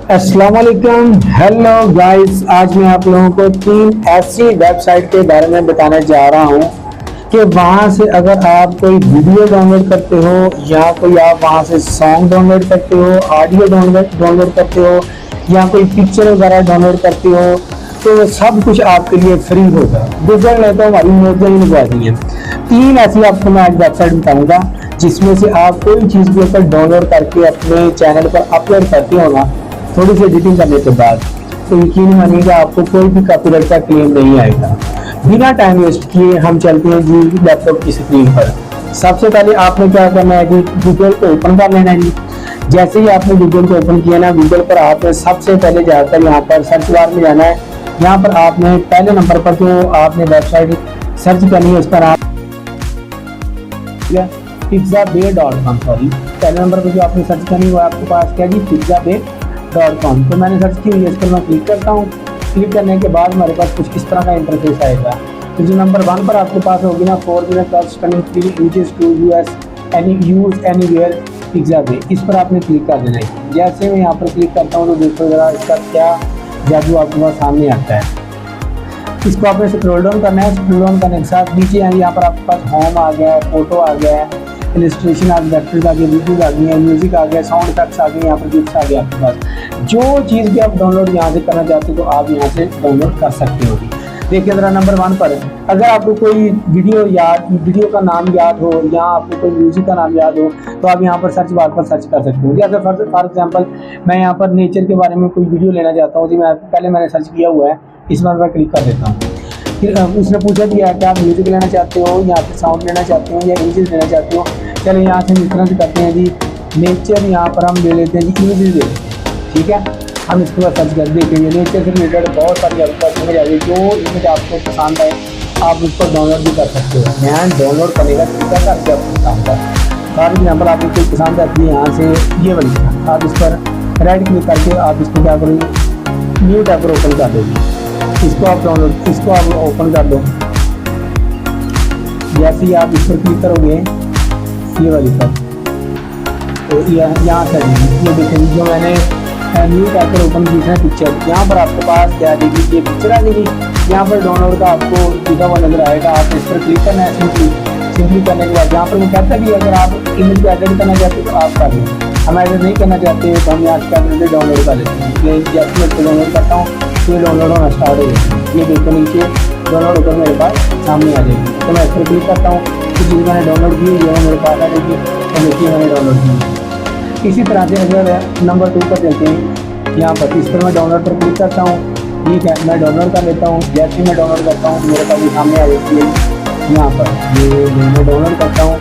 अस्सलाम वालेकुम, hello guys. आज मैं आप लोगों को 3 ऐसी वेबसाइट के बारे में बताने जा रहा हूं कि वहां से अगर आप कोई वीडियो डाउनलोड करते हो या कोई आप वहां से सॉन्ग डाउनलोड करते हो, ऑडियो डाउनलोड करते हो या कोई पिक्चर वगैरह डाउनलोड करते हो तो वो सब कुछ आपके लिए फ्री होगा। गूगल ने तो हमारी मौतें ही लगवा दी हैं। 3 ऐसी आपको मैं आज वेबसाइट बताऊंगा जिसमें से आप कोई चीज़ के ऊपर डाउनलोड करके अपने चैनल पर अपलोड करते हो ना, थोड़ी सी एडिटिंग करने के बाद, तो यकीन मानिएगा आपको कोई भी कॉपीराइट का क्लेम नहीं आएगा। बिना टाइम वेस्ट किए हम चलते हैं जी लैपटॉप की स्क्रीन पर। सबसे पहले आपने क्या करना है कि गूगल को ओपन कर लेना है जी। जैसे ही आपने गूगल को ओपन किया ना, गूगल पर आपने सबसे पहले जाकर यहाँ पर सर्च बार में जाना है। यहाँ पर आपने पहले नंबर पर जो आपने वेबसाइट सर्च करनी है उसका नाम pizzabay.com। सॉरी, पहले नंबर पर जो आपने सर्च करनी है आपके पास क्या जी, pizzabay.com। तो मैंने सर्च की, इस पर मैं क्लिक करता हूँ। क्लिक करने के बाद हमारे पास कुछ इस तरह का इंटरफेस आएगा। तो जो नंबर 1 पर आपके पास होगी ना, 4 minute stunning 3 images to use anywhere पिज़्ज़ाबे, इस पर आपने क्लिक कर देना है। जैसे मैं यहाँ पर क्लिक करता हूँ तो देखो जरा इसका क्या जादू आपके पास सामने आता है। इसको आपने स्क्रॉल डाउन करना है। स्क्रॉल डाउन करने के साथ नीचे यहाँ पर आपके पास होम आ गया है, फोटो आ गया है, इलस्ट्रेशन आ गया, वेक्टर्स आ गए, वीडियोज आ गई है, म्यूजिक आ गया, साउंड इफेक्ट्स आ गए, यहाँ पर गिफ्ट्स आ गया आपके पास। जो चीज़ भी आप डाउनलोड यहाँ से करना चाहते हो तो आप यहाँ से डाउनलोड कर सकते हो। देखिए जरा नंबर 1 पर अगर आपको कोई वीडियो का नाम याद हो या आपको कोई म्यूजिक का नाम याद हो तो आप यहाँ पर सर्च बार पर सर्च कर सकते हो। जैसे फॉर एग्जांपल मैं यहाँ पर नेचर के बारे में कोई वीडियो लेना चाहता हूँ जी, मैंने सर्च किया हुआ है, इस बार मैं क्लिक कर देता हूँ। फिर उसने पूछा दिया कि आप म्यूजिक लेना चाहते हो या फिर साउंड लेना चाहते हो या इमेजेस लेना चाहते हो। चलिए यहाँ से इस तरह से करते हैं जी, नेचर यहाँ पर हम ले लेते हैं जी, इमेजेस ले लेते हैं। ठीक है, हम इसके बाद सर्च कर देखेंगे। नेचर से रिलेटेड बहुत सारी आपके पास इमेज आ गई। जो इमेज आपको पसंद आए आप उसको डाउनलोड भी कर सकते हो। मैं डाउनलोड करने का तरीका करके आपको बताऊँगा। फॉर एग्जाम्पल आपको कोई पसंद आती है, यहाँ से ये वाली आप इस पर राइट क्लिक करके आप इसको क्या करोगे, न्यू टैब पर ओपन कर दोगे। इसको आप ओपन कर दो। जैसे ही आप इस पर क्लिक करोगे ये वाली पर, तो यहाँ से ये देखेंगे जो मैंने न्यू टैब पर ओपन की है पिक्चर, यहाँ पर आपके पास क्या आ जाएगी, ये पिक्चर आ जाएगी। यहाँ पर डाउनलोड का आपको लिखा हुआ नजर आएगा। आप इस पर क्लिक करना है। सिंपली करने के बाद यहाँ पर मैं कहता है कि अगर आप इमेज को एडिट करना चाहते हो तो आप कर लो। हम एडिट नहीं करना चाहते तो हम यहाँ से डाउनलोड कर लेते हैं। इसलिए जैसे मैं इसको डाउनलोड करता हूँ तो ये डाउनलोड होना स्टार्ट हो जाएगी। ये देखो नीचे डाउनलोड होकर मेरे पास सामने आ जाएगी। तो मैं इस पर क्लिक करता हूँ, तो चीज़ मैंने डाउनलोड की है मेरे पास आ जाएगी। तो देखिए मैंने डाउनलोड की। इसी तरह से अगर नंबर 2 पर चलते हैं, यहाँ पर इस पर मैं डाउनलोड पर क्लिक करता हूँ। ठीक है, मैं डाउनलोड कर लेता हूँ। जैसे ही मैं डाउनलोड करता हूँ मेरे पास ये सामने आ जाती है। यहाँ पर ये मैं डाउनलोड करता हूँ,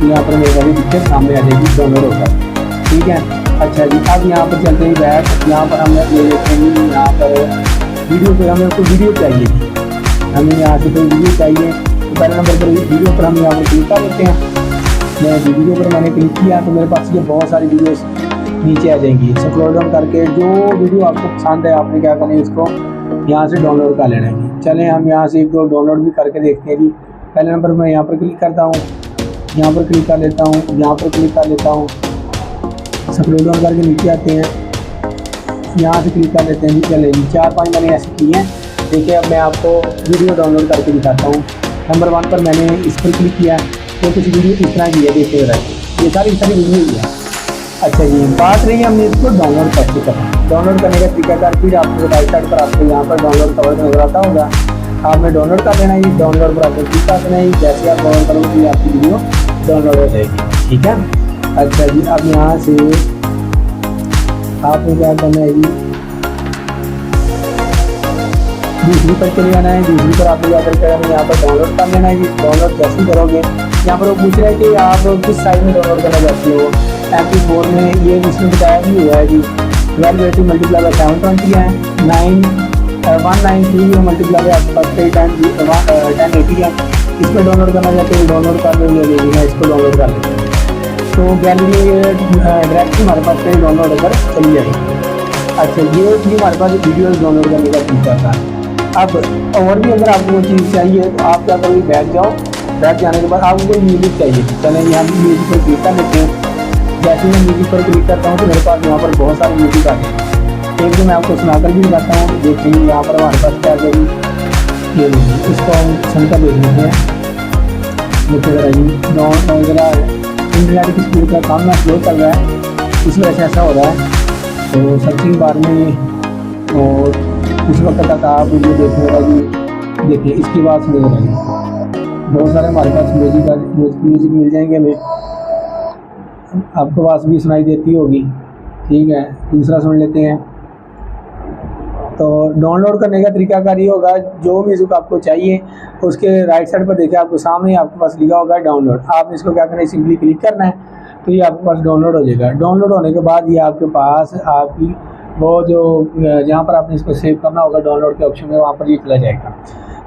यहाँ पर मेरे वाली पिक्चर सामने आ जाएगी डाउनलोड होकर। ठीक है, अच्छा जी, अब यहाँ पर चलते हैं बैक। यहाँ पर हम ले लेते हैं यहाँ पर वीडियो पे, हमें कोई वीडियो चाहिए थी, हमें यहाँ से कोई वीडियो चाहिए तो पहले नंबर पर वीडियो पर हम यहाँ पर क्लिक कर लेते हैं। मैं वीडियो पर मैंने क्लिक किया तो मेरे पास ये बहुत सारी वीडियोस नीचे आ जाएंगी। स्क्रॉल डाउन करके जो वीडियो आपको पसंद है आपने क्या करना है, इसको यहाँ से डाउनलोड कर लेना है। चलें हम यहाँ से 1-2 डाउनलोड भी करके देखते हैं जी। पहले नंबर मैं यहाँ पर क्लिक करता हूँ, यहाँ पर क्लिक कर लेता हूँ, यहाँ पर क्लिक कर लेता हूँ। स्क्रॉल डाउन करके नीचे आते हैं, यहाँ से क्लिक कर लेते हैं जी। चले जी 4-5 मैंने ऐसे किए हैं। देखिए अब मैं आपको वीडियो डाउनलोड करके दिखाता हूँ। नंबर 1 पर मैंने इस पर क्लिक किया तो कुछ वीडियो इस तरह की है, देखते रहे ये सारी वीडियो ही है। अच्छा जी, बात रही हमने इसको डाउनलोड कैसे करना। डाउनलोड करने का तरीका फिर आपको राइट साइड पर आपको यहाँ पर डाउनलोड का बटन नजर आता होगा। आपने डाउनलोड कर लेना है। डाउनलोड पर आपको क्लिक कर देना है। जैसे आप डाउनलोड करोगे आपकी वीडियो डाउनलोड हो जाएगी। ठीक है, अच्छा जी, अब यहाँ से आपको क्या करना है जी, दूसरी पर चले जाना है। दूसरी पर आपको क्या करके हमें यहाँ पर डाउनलोड कर लेना है जी। डाउनलोड कैसे करोगे, यहाँ पर वो पूछ रहा है कि आप किस साइज में डाउनलोड करना चाहते हो। MP4 में ये इसमें बताया भी हुआ है जी, 1280 मल्टीप्लाई बाय 720 है, 192 मल्टीप्लाई बाय आपके पास 1080 है। इसमें डाउनलोड करना चाहते हो डाउनलोड कर लो, ये मैं इसको डाउनलोड कर लेता हूँ। तो गैलरी डायरेक्ट हमारे पास से डाउनलोड होकर चली जाएगी। अच्छा, ये भी हमारे पास वीडियो डाउनलोड करने का तरीका था। अब और भी अगर आपको वो चीज़ चाहिए तो आप क्या करोगे, बैठ जाओ। बैठ जाने के बाद आपको कोई म्यूजिक चाहिए, चलें यहाँ भी म्यूजिक पर क्लिक कर लेते हैं। जैसे मैं म्यूजिक पर क्लिक करता हूँ तो मेरे पास यहाँ पर बहुत सारे म्यूजिक आ गए। एक तो मैं आपको सुनाकर भी दिखाता हूँ। देखिए यहाँ पर हमारे पास क्या है, ये इसको हम सुनकर देख लेते हैं। देखिए ज़रा जी, ज़रा इंटरनेट की स्पीड का काम ना स्लो चल रहा है, इस वजह से ऐसा हो रहा है। तो सर्चिंग बार में और उस वक्त तक आप वीडियो देखिएगा जी। देखिए इसकी बात सुन रही है, बहुत सारे हमारे पास म्यूज़िक मिल जाएंगे हमें, आपके पास भी सुनाई देती होगी। ठीक है, दूसरा सुन लेते हैं। तो डाउनलोड करने का तरीकाकार ये होगा, जो म्यूज़िक आपको चाहिए उसके राइट साइड पर देखिए आपको सामने आपके पास लिखा होगा डाउनलोड। आपने इसको क्या करना है, सिंपली क्लिक करना है तो ये आपके पास डाउनलोड हो जाएगा। डाउनलोड होने के बाद ये आपके पास आपकी वो जो जहाँ पर आपने इसको सेव करना होगा डाउनलोड के ऑप्शन में, वहाँ पर ये चला जाएगा।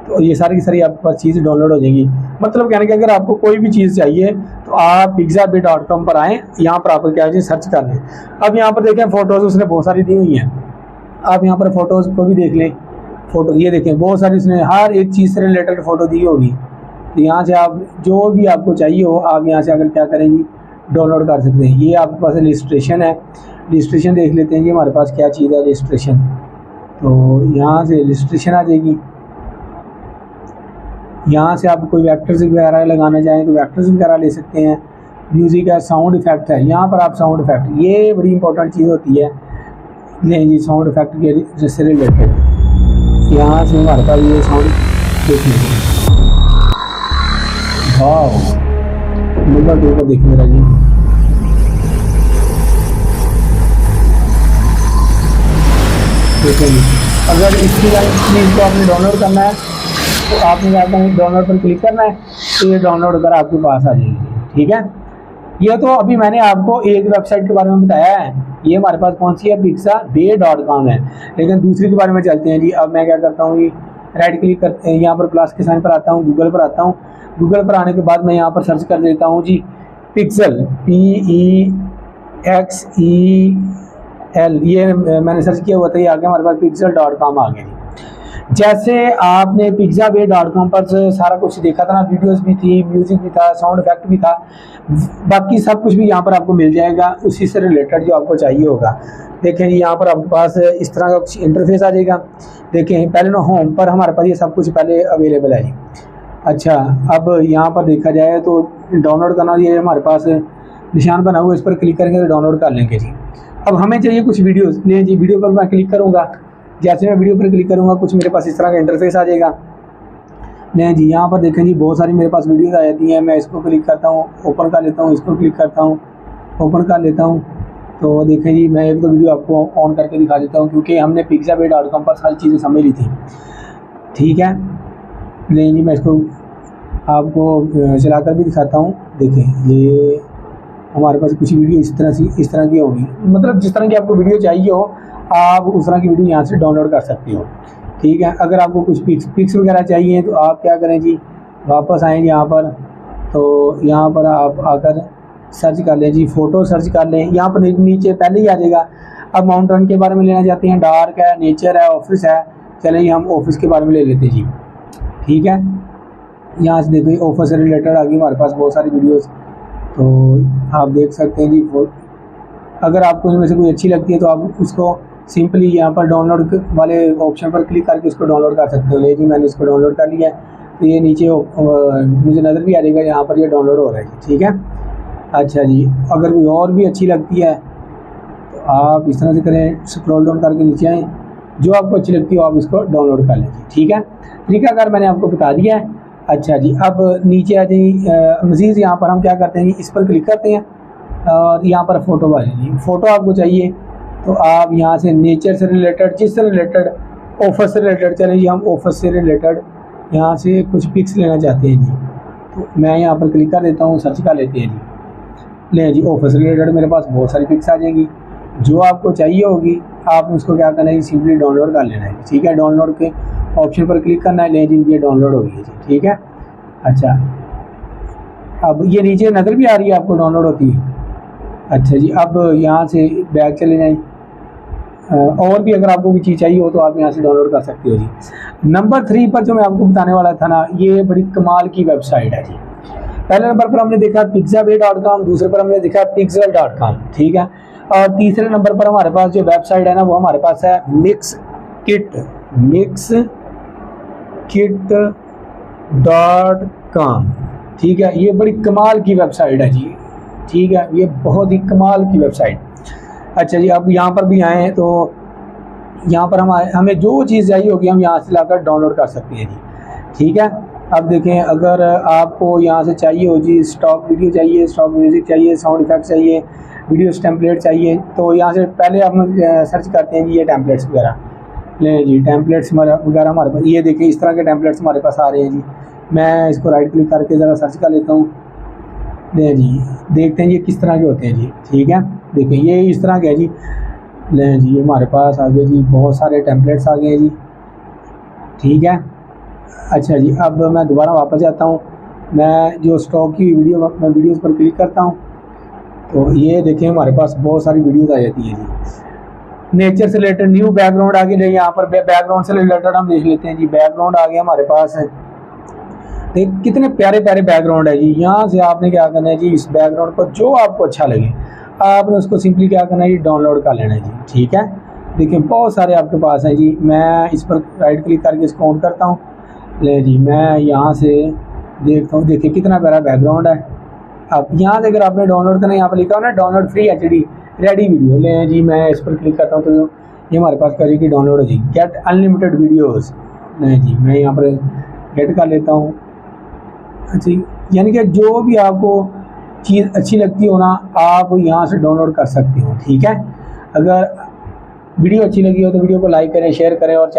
तो ये सारी की सारी आपके पास चीज़ डाउनलोड हो जाएगी। मतलब कहने कि अगर आपको कोई भी चीज़ चाहिए तो आप pixabay.com पर आएँ, यहाँ पर आपको क्या है सर्च कर लें। अब यहाँ पर देखें फ़ोटोज़ उसने बहुत सारी दी हुई हैं, आप यहाँ पर फ़ोटोज़ को भी देख लें। फ़ोटो ये देखें बहुत सारी उसने हर एक चीज़ से रिलेटेड फ़ोटो दी होगी। तो यहाँ से आप जो भी आपको चाहिए हो आप यहाँ से अगर क्या करेंगी डाउनलोड कर सकते हैं। ये आपके पास रजिस्ट्रेशन है, रजिस्ट्रेशन देख लेते हैं कि हमारे पास क्या चीज़ है रजिस्ट्रेशन। तो यहाँ से रजिस्ट्रेशन आ जाएगी। यहाँ से आप कोई वेक्टर्स वगैरह लगाना चाहें तो वेक्टर्स वगैरह ले सकते हैं। म्यूज़िक है, साउंड इफेक्ट है, यहाँ पर आप साउंड इफेक्ट, ये बड़ी इंपॉर्टेंट चीज़ होती है। नहीं जी, साउंड इफेक्ट के से रिलेटेड यहाँ से हमारे पास ये साउंड देख लीजिए। वाह, नंबर 2 पर देखिए मेरा जी। देखिए जी, अगर इसकी चीज़ को आपने डाउनलोड करना है तो आपने क्या करना है, डाउनलोड पर क्लिक करना है तो ये डाउनलोड कर आपके पास आ जाएगी। ठीक है, ये तो अभी मैंने आपको एक वेबसाइट के बारे में बताया है, ये हमारे पास कौन सी है, pixabay.com है। लेकिन दूसरी के बारे में चलते हैं जी। अब मैं क्या करता हूँ, राइट क्लिक करते हैं, यहाँ पर प्लस के साइन पर आता हूँ, गूगल पर आता हूँ। गूगल पर आने के बाद मैं यहाँ पर सर्च कर देता हूँ जी पिक्सल, PEXEL। ये मैंने सर्च किया हुआ था, ये आ गया हमारे पास pixel.com आ गया जी। जैसे आपने pixabay.com पर सारा कुछ देखा था ना, वीडियोस भी थी, म्यूज़िक भी था, साउंड इफेक्ट भी था, बाकी सब कुछ भी यहाँ पर आपको मिल जाएगा उसी से रिलेटेड जो आपको चाहिए होगा। देखें जी, यहाँ पर आपके पास इस तरह का कुछ इंटरफेस आ जाएगा। देखें पहले ना होम पर हमारे पास ये सब कुछ पहले अवेलेबल है जी। अच्छा, अब यहाँ पर देखा जाए तो डाउनलोड करना, ये हमारे पास निशान बना हुआ, इस पर क्लिक करेंगे तो डाउनलोड कर लेंगे जी। अब हमें चाहिए कुछ वीडियोज़, ले जी वीडियो पर मैं क्लिक करूँगा। जैसे मैं वीडियो पर क्लिक करूँगा कुछ मेरे पास इस तरह का इंटरफेस आ जाएगा। नहीं जी, यहाँ पर देखें जी बहुत सारी मेरे पास वीडियोज़ आ जाती हैं। मैं इसको क्लिक करता हूँ, ओपन कर लेता हूँ, इसको क्लिक करता हूँ, ओपन कर लेता हूँ। तो देखें जी, मैं एक दो वीडियो आपको ऑन करके दिखा देता हूँ क्योंकि हमने pixabay.com पर सारी चीज़ें समझ ली थी। ठीक है, नहीं जी मैं इसको आपको चलाकर भी दिखाता हूँ। देखें ये हमारे पास कुछ वीडियो इस तरह की होगी, मतलब जिस तरह की आपको वीडियो चाहिए हो आप उस तरह की वीडियो यहाँ से डाउनलोड कर सकते हो। ठीक है, अगर आपको कुछ पिक्स वगैरह चाहिए तो आप क्या करें जी, वापस आएँ यहाँ पर, तो यहाँ पर आप आकर सर्च कर लें जी, फ़ोटो सर्च कर लें। यहाँ पर नीचे पहले ही आ जाएगा। अब माउंटेन के बारे में लेना चाहते हैं, डार्क है, नेचर है, ऑफिस है, चलें हम ऑफिस के बारे में ले लेते हैं जी। ठीक है, यहाँ से देखिए ऑफिस से रिलेटेड आ गई हमारे पास बहुत सारी वीडियोज़, तो आप देख सकते हैं जी। अगर आपको इनमें से कोई अच्छी लगती है तो आप उसको सिंपली यहाँ पर डाउनलोड वाले ऑप्शन पर क्लिक करके उसको डाउनलोड कर सकते हो। ले जी मैंने इसको डाउनलोड कर लिया है, तो ये नीचे मुझे नज़र भी आ जाएगा यहाँ पर ये डाउनलोड हो रहा है जी। ठीक है, अच्छा जी, अगर कोई और भी अच्छी लगती है तो आप इस तरह से करें, स्क्रॉल डाउन करके नीचे आएँ, जो आपको अच्छी लगती हो आप इसको डाउनलोड कर लें जी। ठीक है, तरीकाकार मैंने आपको बता दिया है। अच्छा जी, अब नीचे आ जाइए, मज़ीद यहाँ पर हम क्या करते हैं, इस पर क्लिक करते हैं और यहाँ पर फ़ोटो वाली जी, फ़ोटो आपको चाहिए तो आप यहाँ से नेचर से रिलेटेड, जिससे रिलेटेड, ऑफिस से रिलेटेड, चलें जी हम ऑफिस से रिलेटेड यहाँ से कुछ पिक्स लेना चाहते हैं जी। तो मैं यहाँ पर क्लिक कर देता हूँ, सर्च कर लेते हैं जी। ले जी, ऑफिस से रिलेटेड मेरे पास बहुत सारी पिक्स आ जाएंगी, जो आपको चाहिए होगी आप उसको क्या करना है, सिंपली डाउनलोड कर लेना है। ठीक है, डाउनलोड के ऑप्शन पर क्लिक करना है, ले जी ये डाउनलोड हो गई है जी। ठीक है, अच्छा अब ये नीचे नज़र भी आ रही है आपको डाउनलोड होती है। अच्छा जी, अब यहाँ से बैक चले जाएँ, और भी अगर आपको कोई चीज़ चाहिए हो तो आप यहाँ से डाउनलोड कर सकते हो जी। नंबर 3 पर जो मैं आपको बताने वाला था ना, ये बड़ी कमाल की वेबसाइट है जी। पहले नंबर पर हमने देखा pixabay.com, दूसरे पर हमने देखा pixel.com। ठीक है, और तीसरे नंबर पर हमारे पास जो वेबसाइट है ना वो हमारे पास है mixkit.com। ठीक है, ये बड़ी कमाल की वेबसाइट है जी। ठीक है, ये बहुत ही कमाल की वेबसाइट। अच्छा जी, अब यहाँ पर भी आए तो यहाँ पर हमें जो चीज़ चाहिए होगी हम यहाँ से लाकर डाउनलोड कर सकते हैं जी। ठीक है, अब देखें, अगर आपको यहाँ से चाहिए हो जी स्टॉक वीडियो चाहिए, स्टॉक म्यूज़िक चाहिए, साउंड इफेक्ट चाहिए, वीडियो टेम्पलेट चाहिए, तो यहाँ से पहले हम सर्च करते हैं जी ये टेम्पलेट्स वगैरह। लें जी, टेम्पलेट्स वगैरह हमारे पास, ये देखिए इस तरह के टेम्पलेट्स हमारे पास आ रहे हैं जी। मैं इसको राइट क्लिक करके ज़रा सर्च कर लेता हूँ। लें जी, देखते हैं ये किस तरह के होते हैं जी। ठीक है, देखिए ये इस तरह के है जी। लें जी, हमारे पास आ गए जी, बहुत सारे टेम्पलेट्स आ गए हैं जी। ठीक है, अच्छा जी, अब मैं दोबारा वापस जाता हूँ। मैं जो स्टॉक की मैं वीडियोस पर क्लिक करता हूँ तो ये देखें हमारे पास बहुत सारी वीडियोस आ जाती है जी। नेचर से रिलेटेड न्यू बैकग्राउंड आ गया, यहाँ पर बैकग्राउंड से रिलेटेड हम देख लेते हैं जी। बैकग्राउंड आ गया हमारे पास है, देख कितने प्यारे प्यारे बैकग्राउंड है जी। यहाँ से आपने क्या करना है जी, इस बैकग्राउंड को जो आपको अच्छा लगे आपने उसको सिंपली क्या करना है जी, डाउनलोड कर लेना है जी। ठीक है, देखिए बहुत सारे आपके पास हैं जी। मैं इस पर राइट क्लिक करके इसको ऑन करता हूँ। ले जी, मैं यहाँ से देखता हूँ, देखिए कितना प्यारा बैकग्राउंड है। अब यहाँ से अगर आपने डाउनलोड करना है, यहाँ पर लिखा हो ना download free HD ready video. ले जी, मैं इस पर क्लिक करता हूँ तो ये हमारे पास करेगी डाउनलोड हो जी, गेट अनलिमिटेड वीडियोस। नहीं जी, मैं यहाँ पर गेट कर लेता हूँ। अच्छा, यानी कि जो भी आपको चीज़ अच्छी लगती हो ना आप यहाँ से डाउनलोड कर सकते हो। ठीक है, अगर वीडियो अच्छी लगी हो तो वीडियो को लाइक करें, शेयर करें और